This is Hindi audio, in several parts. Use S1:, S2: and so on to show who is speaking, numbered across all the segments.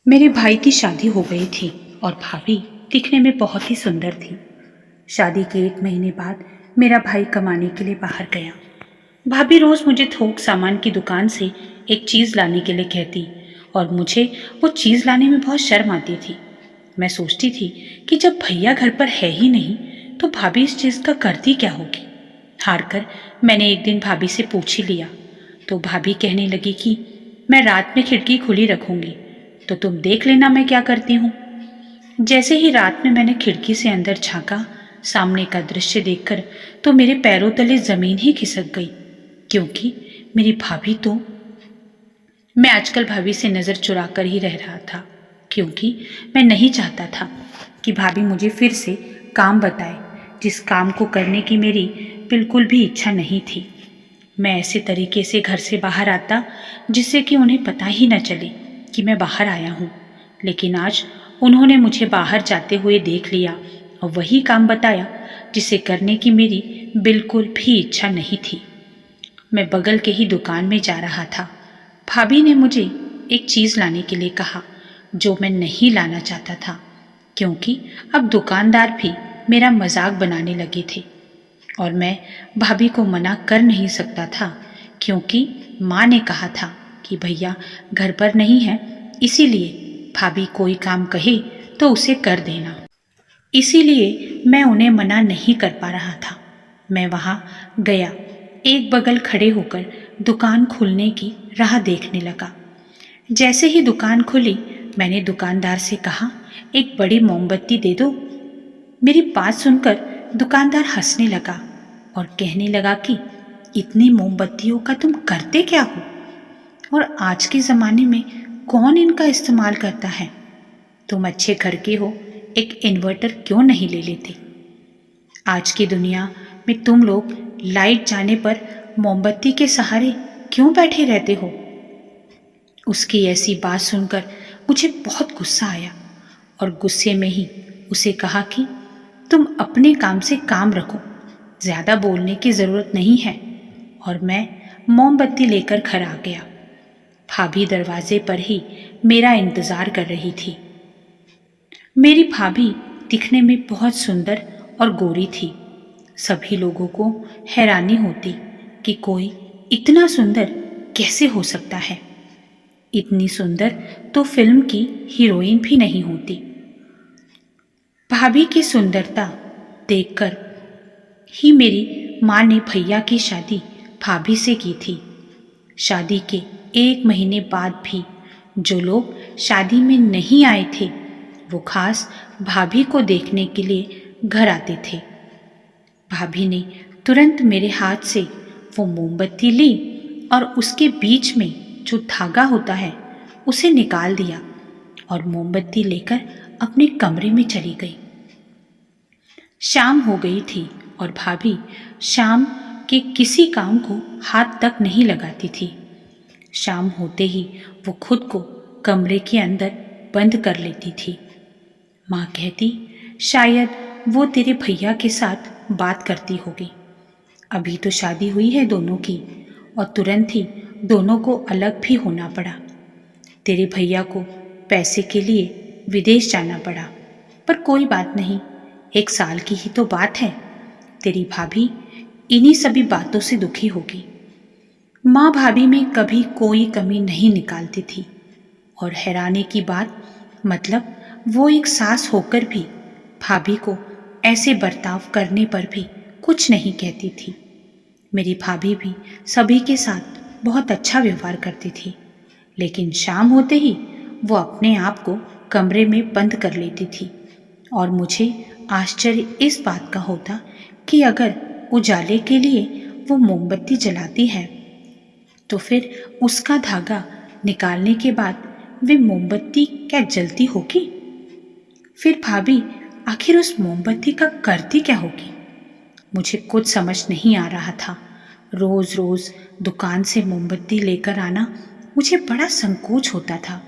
S1: मेरे भाई की शादी हो गई थी और भाभी दिखने में बहुत ही सुंदर थी। शादी के 1 महीने बाद मेरा भाई कमाने के लिए बाहर गया। भाभी रोज मुझे थोक सामान की दुकान से एक चीज लाने के लिए कहती और मुझे वो चीज लाने में बहुत शर्म आती थी। मैं सोचती थी कि जब भैया घर पर है ही नहीं तो भाभी इस चीज का करती क्या होगी। हार कर मैंने एक दिन भाभी से पूछ ही लिया तो भाभी कहने लगी कि मैं रात में खिड़की खुली रखूंगी तो तुम देख लेना मैं क्या करती हूँ। जैसे ही रात में मैंने खिड़की से अंदर झांका, सामने का दृश्य देखकर तो मेरे पैरों तले जमीन ही खिसक गई, क्योंकि मेरी भाभी तो मैं आजकल भाभी से नजर चुरा कर ही रह रहा था, क्योंकि मैं नहीं चाहता था कि भाभी मुझे फिर से काम बताए जिस काम को करने की मेरी बिल्कुल भी इच्छा नहीं थी। मैं ऐसे तरीके से घर से बाहर आता जिससे कि उन्हें पता ही न चले कि मैं बाहर आया हूँ, लेकिन आज उन्होंने मुझे बाहर जाते हुए देख लिया और वही काम बताया जिसे करने की मेरी बिल्कुल भी इच्छा नहीं थी। मैं बगल के ही दुकान में जा रहा था। भाभी ने मुझे एक चीज़ लाने के लिए कहा जो मैं नहीं लाना चाहता था, क्योंकि अब दुकानदार भी मेरा मजाक बनाने लगे थे और मैं भाभी को मना कर नहीं सकता था, क्योंकि माँ ने कहा था कि भैया घर पर नहीं है, इसीलिए भाभी कोई काम कहे तो उसे कर देना। इसीलिए मैं उन्हें मना नहीं कर पा रहा था। मैं वहाँ गया, एक बगल खड़े होकर दुकान खुलने की राह देखने लगा। जैसे ही दुकान खुली मैंने दुकानदार से कहा, एक बड़ी मोमबत्ती दे दो। मेरी बात सुनकर दुकानदार हंसने लगा और कहने लगा कि इतनी मोमबत्तियों का तुम करते क्या हो, और आज के ज़माने में कौन इनका इस्तेमाल करता है। तुम अच्छे घर के हो, एक इन्वर्टर क्यों नहीं ले लेते। आज की दुनिया में तुम लोग लाइट जाने पर मोमबत्ती के सहारे क्यों बैठे रहते हो। उसकी ऐसी बात सुनकर मुझे बहुत गुस्सा आया और गुस्से में ही उसे कहा कि तुम अपने काम से काम रखो, ज़्यादा बोलने की ज़रूरत नहीं है, और मैं मोमबत्ती लेकर घर आ गया। भाभी दरवाजे पर ही मेरा इंतज़ार कर रही थी। मेरी भाभी दिखने में बहुत सुंदर और गोरी थी। सभी लोगों को हैरानी होती कि कोई इतना सुंदर कैसे हो सकता है। इतनी सुंदर तो फिल्म की हीरोइन भी नहीं होती। भाभी की सुंदरता देखकर ही मेरी माँ ने भैया की शादी भाभी से की थी। शादी के 1 महीने बाद भी जो लोग शादी में नहीं आए थे वो खास भाभी को देखने के लिए घर आते थे। भाभी ने तुरंत मेरे हाथ से वो मोमबत्ती ली और उसके बीच में जो धागा होता है उसे निकाल दिया और मोमबत्ती लेकर अपने कमरे में चली गई। शाम हो गई थी और भाभी शाम के किसी काम को हाथ तक नहीं लगाती थी। शाम होते ही वो खुद को कमरे के अंदर बंद कर लेती थी। माँ कहती, शायद वो तेरे भैया के साथ बात करती होगी। अभी तो शादी हुई है दोनों की और तुरंत ही दोनों को अलग भी होना पड़ा। तेरे भैया को पैसे के लिए विदेश जाना पड़ा, पर कोई बात नहीं, 1 साल की ही तो बात है। तेरी भाभी इन्हीं सभी बातों से दुखी होगी। माँ भाभी में कभी कोई कमी नहीं निकालती थी और हैरानी की बात, मतलब वो एक सास होकर भी भाभी को ऐसे बर्ताव करने पर भी कुछ नहीं कहती थी। मेरी भाभी भी सभी के साथ बहुत अच्छा व्यवहार करती थी, लेकिन शाम होते ही वो अपने आप को कमरे में बंद कर लेती थी और मुझे आश्चर्य इस बात का होता कि अगर उजाले के लिए वो मोमबत्ती जलाती है तो फिर उसका धागा निकालने के बाद वे मोमबत्ती क्या जलती होगी। फिर भाभी आखिर उस मोमबत्ती का करती क्या होगी। मुझे कुछ समझ नहीं आ रहा था। रोज रोज दुकान से मोमबत्ती लेकर आना मुझे बड़ा संकोच होता था,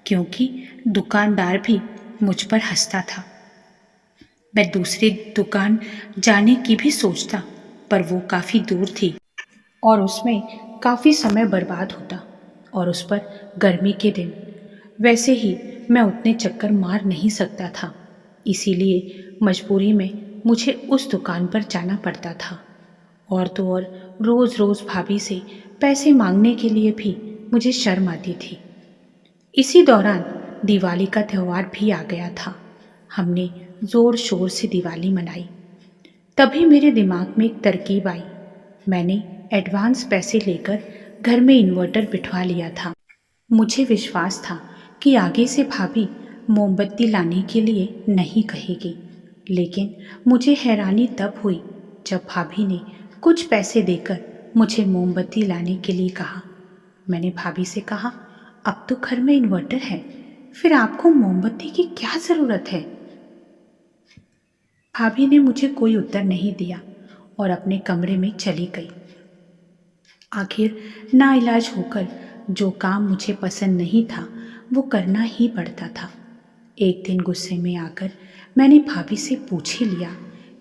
S1: क्योंकि दुकानदार भी मुझ पर हंसता था। मैं दूसरी दुकान जाने की भी सोचता, पर वो काफ़ी दूर थी और उसमें काफ़ी समय बर्बाद होता, और उस पर गर्मी के दिन। वैसे ही मैं उतने चक्कर मार नहीं सकता था, इसीलिए मजबूरी में मुझे उस दुकान पर जाना पड़ता था। और तो और रोज़ रोज़ भाभी से पैसे मांगने के लिए भी मुझे शर्म आती थी। इसी दौरान दिवाली का त्यौहार भी आ गया था। हमने ज़ोर शोर से दिवाली मनाई। तभी मेरे दिमाग में एक तरकीब आई। मैंने एडवांस पैसे लेकर घर में इन्वर्टर बिठवा लिया था। मुझे विश्वास था कि आगे से भाभी मोमबत्ती लाने के लिए नहीं कहेगी। लेकिन मुझे हैरानी तब हुई जब भाभी ने कुछ पैसे देकर मुझे मोमबत्ती लाने के लिए कहा। मैंने भाभी से कहा, अब तो घर में इन्वर्टर है, फिर आपको मोमबत्ती की क्या ज़रूरत है? भाभी ने मुझे कोई उत्तर नहीं दिया और अपने कमरे में चली गई। आखिर नाइलाज होकर जो काम मुझे पसंद नहीं था वो करना ही पड़ता था। एक दिन गुस्से में आकर मैंने भाभी से पूछ ही लिया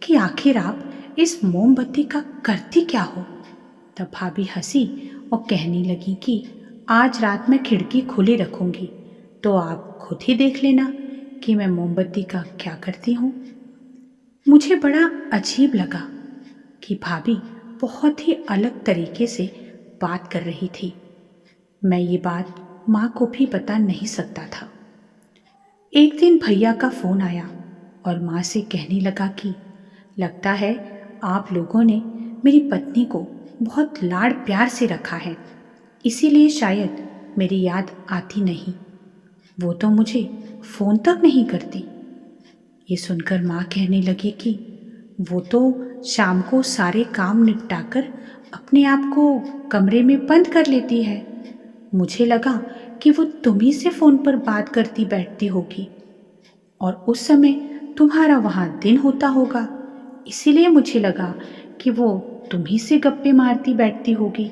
S1: कि आखिर आप इस मोमबत्ती का करती क्या हो? तब भाभी हंसी और कहने लगी कि आज रात मैं खिड़की खुली रखूंगी, तो आप खुद ही देख लेना कि मैं मोमबत्ती का क्या करती हूँ। मुझे बड़ा अजीब लगा कि भाभी बहुत ही अलग तरीके से बात कर रही थी। मैं ये बात माँ को भी बता नहीं सकता था। एक दिन भैया का फ़ोन आया और माँ से कहने लगा कि लगता है आप लोगों ने मेरी पत्नी को बहुत लाड़ प्यार से रखा है, इसीलिए शायद मेरी याद आती नहीं। वो तो मुझे फ़ोन तक नहीं करती। ये सुनकर माँ कहने लगी कि वो तो शाम को सारे काम निपटाकर अपने आप को कमरे में बंद कर लेती है। मुझे लगा कि वो तुम्ही से फ़ोन पर बात करती बैठती होगी और उस समय तुम्हारा वहाँ दिन होता होगा, इसीलिए मुझे लगा कि वो तुम्ही से गप्पे मारती बैठती होगी।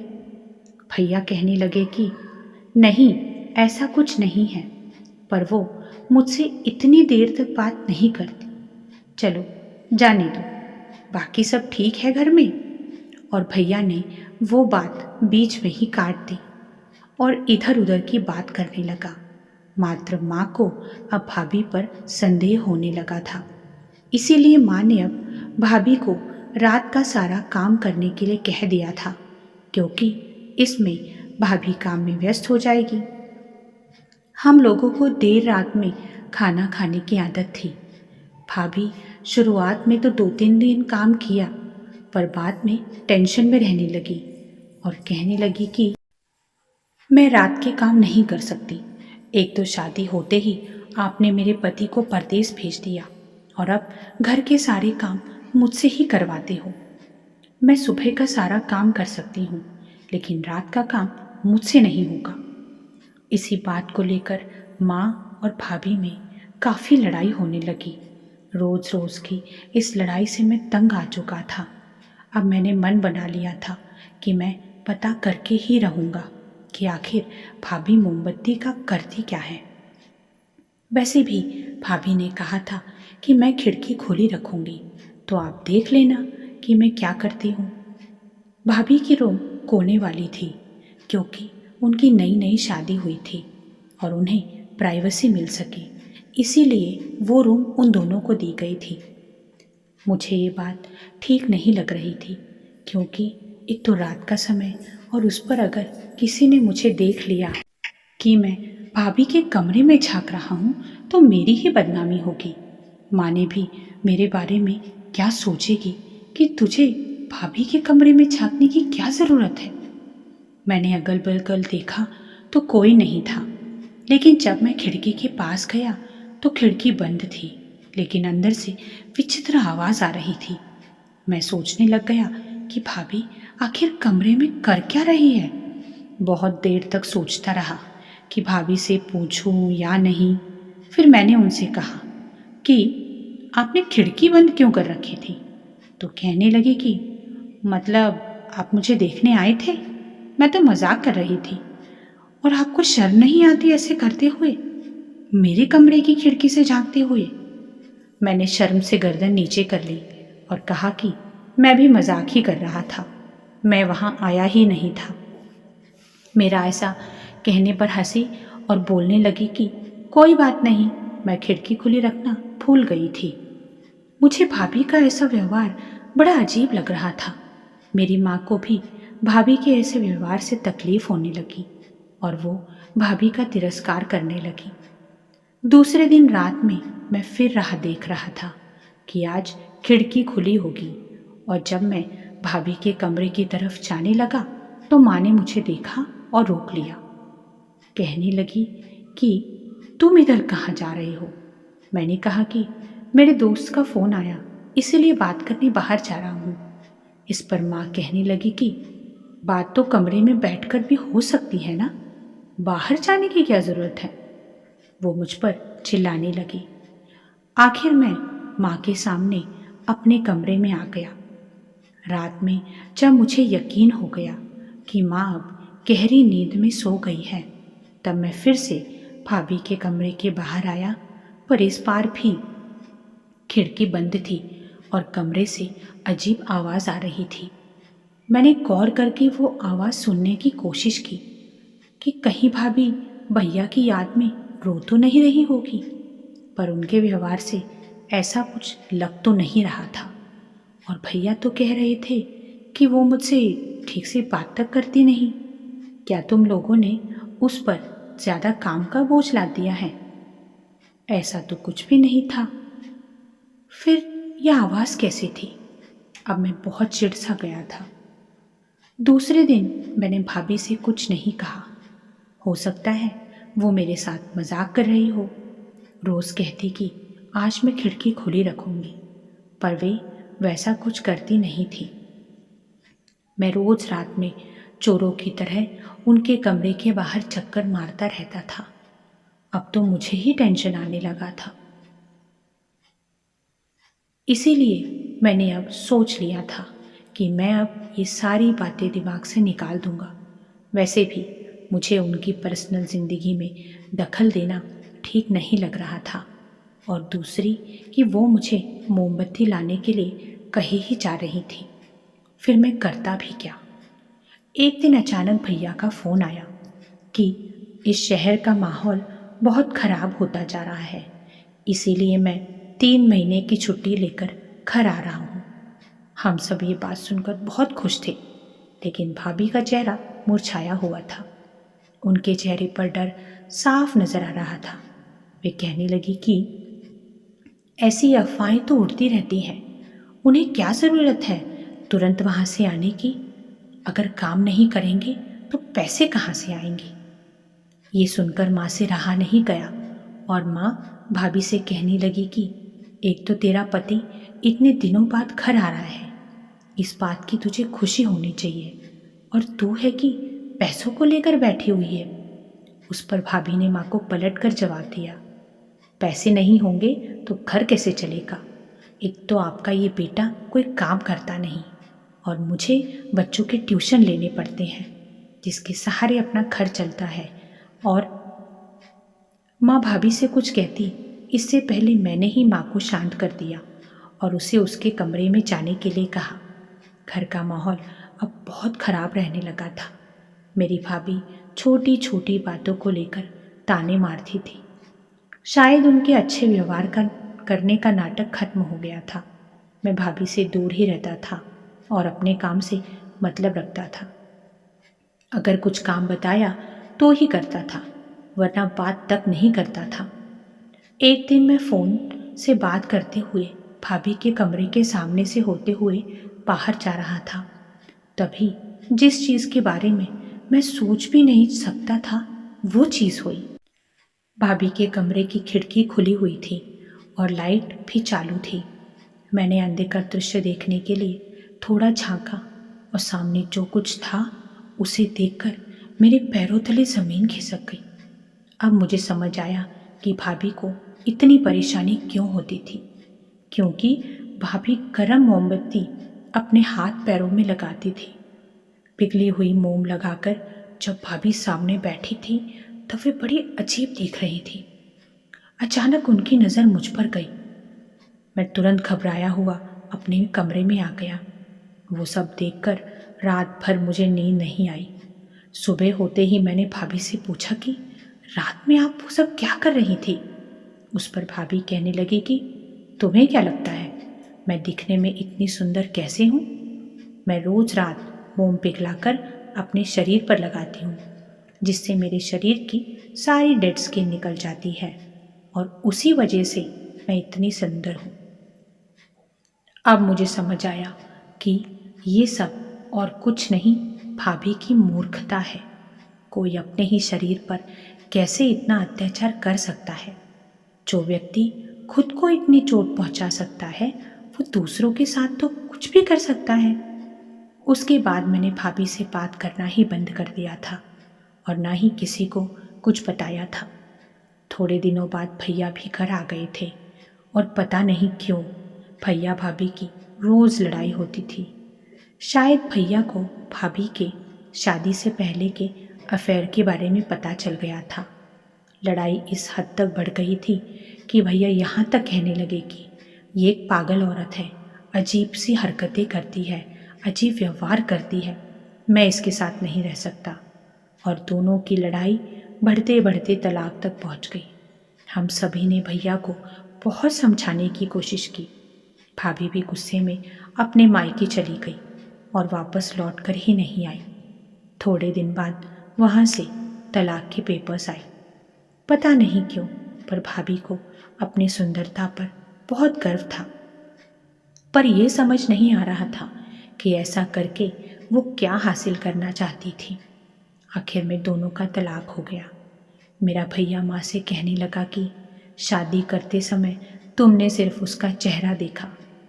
S1: भैया कहने लगे कि नहीं, ऐसा कुछ नहीं है, पर वो मुझसे इतनी देर तक बात नहीं करती। चलो जाने दो, बाकी सब ठीक है घर में। और भैया ने वो बात बीच में ही काट दी और इधर उधर की बात करने लगा। मात्र माँ को अब भाभी पर संदेह होने लगा था, इसीलिए माँ ने अब भाभी को रात का सारा काम करने के लिए कह दिया था, क्योंकि इसमें भाभी काम में व्यस्त हो जाएगी। हम लोगों को देर रात में खाना खाने की आदत थी। भाभी शुरुआत में तो 2-3 दिन काम किया, पर बाद में टेंशन में रहने लगी और कहने लगी कि मैं रात के काम नहीं कर सकती। एक तो शादी होते ही आपने मेरे पति को परदेश भेज दिया और अब घर के सारे काम मुझसे ही करवाते हो। मैं सुबह का सारा काम कर सकती हूँ, लेकिन रात का काम मुझसे नहीं होगा। इसी बात को लेकर माँ और भाभी में काफ़ी लड़ाई होने लगी। रोज़ रोज़ की इस लड़ाई से मैं तंग आ चुका था। अब मैंने मन बना लिया था कि मैं पता करके ही रहूँगा कि आखिर भाभी मोमबत्ती का करती क्या है। वैसे भी भाभी ने कहा था कि मैं खिड़की खुली रखूँगी, तो आप देख लेना कि मैं क्या करती हूँ। भाभी की रूम कोने वाली थी, क्योंकि उनकी नई नई शादी हुई थी और उन्हें प्राइवेसी मिल सके, इसीलिए वो रूम उन दोनों को दी गई थी। मुझे ये बात ठीक नहीं लग रही थी, क्योंकि एक तो रात का समय और उस पर अगर किसी ने मुझे देख लिया कि मैं भाभी के कमरे में झांक रहा हूँ तो मेरी ही बदनामी होगी। माँ ने भी मेरे बारे में क्या सोचेगी कि तुझे भाभी के कमरे में झांकने की क्या ज़रूरत है। मैंने अगल बगल देखा तो कोई नहीं था, लेकिन जब मैं खिड़की के पास गया तो खिड़की बंद थी, लेकिन अंदर से विचित्र आवाज़ आ रही थी। मैं सोचने लग गया कि भाभी आखिर कमरे में कर क्या रही है। बहुत देर तक सोचता रहा कि भाभी से पूछूं या नहीं। फिर मैंने उनसे कहा कि आपने खिड़की बंद क्यों कर रखी थी? तो कहने लगी कि मतलब आप मुझे देखने आए थे, मैं तो मजाक कर रही थी। और आपको शर्म नहीं आती ऐसे करते हुए, मेरे कमरे की खिड़की से झांकते हुए? मैंने शर्म से गर्दन नीचे कर ली और कहा कि मैं भी मजाक ही कर रहा था, मैं वहाँ आया ही नहीं था। मेरा ऐसा कहने पर हंसी और बोलने लगी कि कोई बात नहीं, मैं खिड़की खुली रखना भूल गई थी। मुझे भाभी का ऐसा व्यवहार बड़ा अजीब लग रहा था। मेरी माँ को भी भाभी के ऐसे व्यवहार से तकलीफ होने लगी और वो भाभी का तिरस्कार करने लगी। दूसरे दिन रात में मैं फिर राह देख रहा था कि आज खिड़की खुली होगी, और जब मैं भाभी के कमरे की तरफ जाने लगा तो माँ ने मुझे देखा और रोक लिया। कहने लगी कि तुम इधर कहाँ जा रहे हो? मैंने कहा कि मेरे दोस्त का फ़ोन आया, इसीलिए बात करने बाहर जा रहा हूँ। इस पर माँ कहने लगी कि बात तो कमरे में बैठकर भी हो सकती है ना, बाहर जाने की क्या ज़रूरत है? वो मुझ पर चिल्लाने लगी। आखिर मैं माँ के सामने अपने कमरे में आ गया। रात में जब मुझे यकीन हो गया कि माँ अब गहरी नींद में सो गई है, तब मैं फिर से भाभी के कमरे के बाहर आया, पर इस बार भी खिड़की बंद थी और कमरे से अजीब आवाज़ आ रही थी। मैंने गौर करके वो आवाज़ सुनने की कोशिश की कि कहीं भाभी भैया की याद में रो तो नहीं रही होगी, पर उनके व्यवहार से ऐसा कुछ लग तो नहीं रहा था। और भैया तो कह रहे थे कि वो मुझसे ठीक से बात तक करती नहीं। क्या तुम लोगों ने उस पर ज़्यादा काम का बोझ ला दिया है? ऐसा तो कुछ भी नहीं था। फिर यह आवाज़ कैसी थी? अब मैं बहुत चिढ़ सा गया था। दूसरे दिन मैंने भाभी से कुछ नहीं कहा। हो सकता है वो मेरे साथ मजाक कर रही हो। रोज़ कहती कि आज मैं खिड़की खुली रखूंगी, पर वे वैसा कुछ करती नहीं थी। मैं रोज़ रात में चोरों की तरह उनके कमरे के बाहर चक्कर मारता रहता था। अब तो मुझे ही टेंशन आने लगा था। इसीलिए मैंने अब सोच लिया था कि मैं अब ये सारी बातें दिमाग से निकाल दूंगा। वैसे भी मुझे उनकी पर्सनल ज़िंदगी में दखल देना ठीक नहीं लग रहा था, और दूसरी कि वो मुझे मोमबत्ती लाने के लिए कहीं ही जा रही थी। फिर मैं करता भी क्या? एक दिन अचानक भैया का फ़ोन आया कि इस शहर का माहौल बहुत ख़राब होता जा रहा है, इसीलिए मैं 3 महीने की छुट्टी लेकर घर आ रहा हूँ। हम सब ये बात सुनकर बहुत खुश थे, लेकिन भाभी का चेहरा मुरझाया हुआ था। उनके चेहरे पर डर साफ नजर आ रहा था। वे कहने लगी कि ऐसी अफवाहें तो उड़ती रहती हैं, उन्हें क्या ज़रूरत है तुरंत वहाँ से आने की? अगर काम नहीं करेंगे तो पैसे कहाँ से आएंगे? ये सुनकर माँ से रहा नहीं गया, और माँ भाभी से कहने लगी कि एक तो तेरा पति इतने दिनों बाद घर आ रहा है, इस बात की तुझे खुशी होनी चाहिए, और तू है कि पैसों को लेकर बैठी हुई है। उस पर भाभी ने माँ को पलट कर जवाब दिया, पैसे नहीं होंगे तो घर कैसे चलेगा? एक तो आपका ये बेटा कोई काम करता नहीं, और मुझे बच्चों के ट्यूशन लेने पड़ते हैं, जिसके सहारे अपना घर चलता है। और माँ भाभी से कुछ कहती इससे पहले मैंने ही माँ को शांत कर दिया और उसे उसके कमरे में जाने के लिए कहा। घर का माहौल अब बहुत खराब रहने लगा था। मेरी भाभी छोटी छोटी बातों को लेकर ताने मारती थी। शायद उनके अच्छे व्यवहार करने का नाटक खत्म हो गया था। मैं भाभी से दूर ही रहता था और अपने काम से मतलब रखता था। अगर कुछ काम बताया तो ही करता था, वरना बात तक नहीं करता था। एक दिन मैं फ़ोन से बात करते हुए भाभी के कमरे के सामने से होते हुए बाहर जा रहा था। तभी जिस चीज़ के बारे में मैं सोच भी नहीं सकता था, वो चीज़ हुई। भाभी के कमरे की खिड़की खुली हुई थी और लाइट भी चालू थी। मैंने अंधे का दृश्य देखने के लिए थोड़ा झांका, और सामने जो कुछ था उसे देखकर मेरे पैरों तले ज़मीन खिसक गई। अब मुझे समझ आया कि भाभी को इतनी परेशानी क्यों होती थी, क्योंकि भाभी गर्म मोमबत्ती अपने हाथ पैरों में लगाती थी। पिघली हुई मोम लगाकर जब भाभी सामने बैठी थी तब वे बड़ी अजीब दिख रही थी। अचानक उनकी नज़र मुझ पर गई। मैं तुरंत घबराया हुआ अपने कमरे में आ गया। वो सब देखकर रात भर मुझे नींद नहीं आई। सुबह होते ही मैंने भाभी से पूछा कि रात में आप वो सब क्या कर रही थी? उस पर भाभी कहने लगी कि तुम्हें क्या लगता है मैं दिखने में इतनी सुंदर कैसे हूँ? मैं रोज रात मोम पिघलाकर अपने शरीर पर लगाती हूँ, जिससे मेरे शरीर की सारी डेड स्किन निकल जाती है और उसी वजह से मैं इतनी सुंदर हूँ। अब मुझे समझ आया कि ये सब और कुछ नहीं, भाभी की मूर्खता है। कोई अपने ही शरीर पर कैसे इतना अत्याचार कर सकता है? जो व्यक्ति खुद को इतनी चोट पहुंचा सकता है वो दूसरों के साथ तो कुछ भी कर सकता है। उसके बाद मैंने भाभी से बात करना ही बंद कर दिया था और ना ही किसी को कुछ बताया था। थोड़े दिनों बाद भैया भी घर आ गए थे और पता नहीं क्यों भैया भाभी की रोज़ लड़ाई होती थी। शायद भैया को भाभी के शादी से पहले के अफेयर के बारे में पता चल गया था। लड़ाई इस हद तक बढ़ गई थी कि भैया यहाँ तक कहने लगे कि ये एक पागल औरत है, अजीब सी हरकतें करती है, अजीब व्यवहार करती है, मैं इसके साथ नहीं रह सकता। और दोनों की लड़ाई बढ़ते बढ़ते तलाक तक पहुँच गई। हम सभी ने भैया को बहुत समझाने की कोशिश की। भाभी भी गुस्से में अपने मायके चली गई और वापस लौट कर ही नहीं आई। थोड़े दिन बाद वहाँ से तलाक के पेपर्स आए। पता नहीं क्यों पर भाभी को अपनी सुंदरता पर बहुत गर्व था, पर यह समझ नहीं आ रहा था कि ऐसा करके वो क्या हासिल करना चाहती थी। आखिर में दोनों का तलाक हो गया। मेरा भैया माँ से कहने लगा कि शादी करते समय तुमने सिर्फ उसका चेहरा देखा,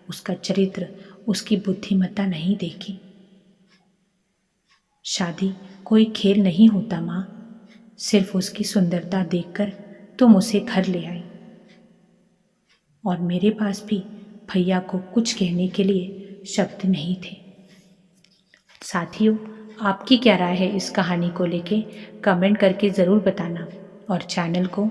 S1: उसका चरित्र, उसकी बुद्धिमत्ता नहीं देखी। शादी कोई खेल नहीं होता माँ, सिर्फ उसकी सुंदरता देखकर तुम उसे घर ले आई। और मेरे पास भी भैया को कुछ कहने के लिए शब्द नहीं थे। साथियों, आपकी क्या राय है इस कहानी को लेके? कमेंट करके ज़रूर बताना और चैनल को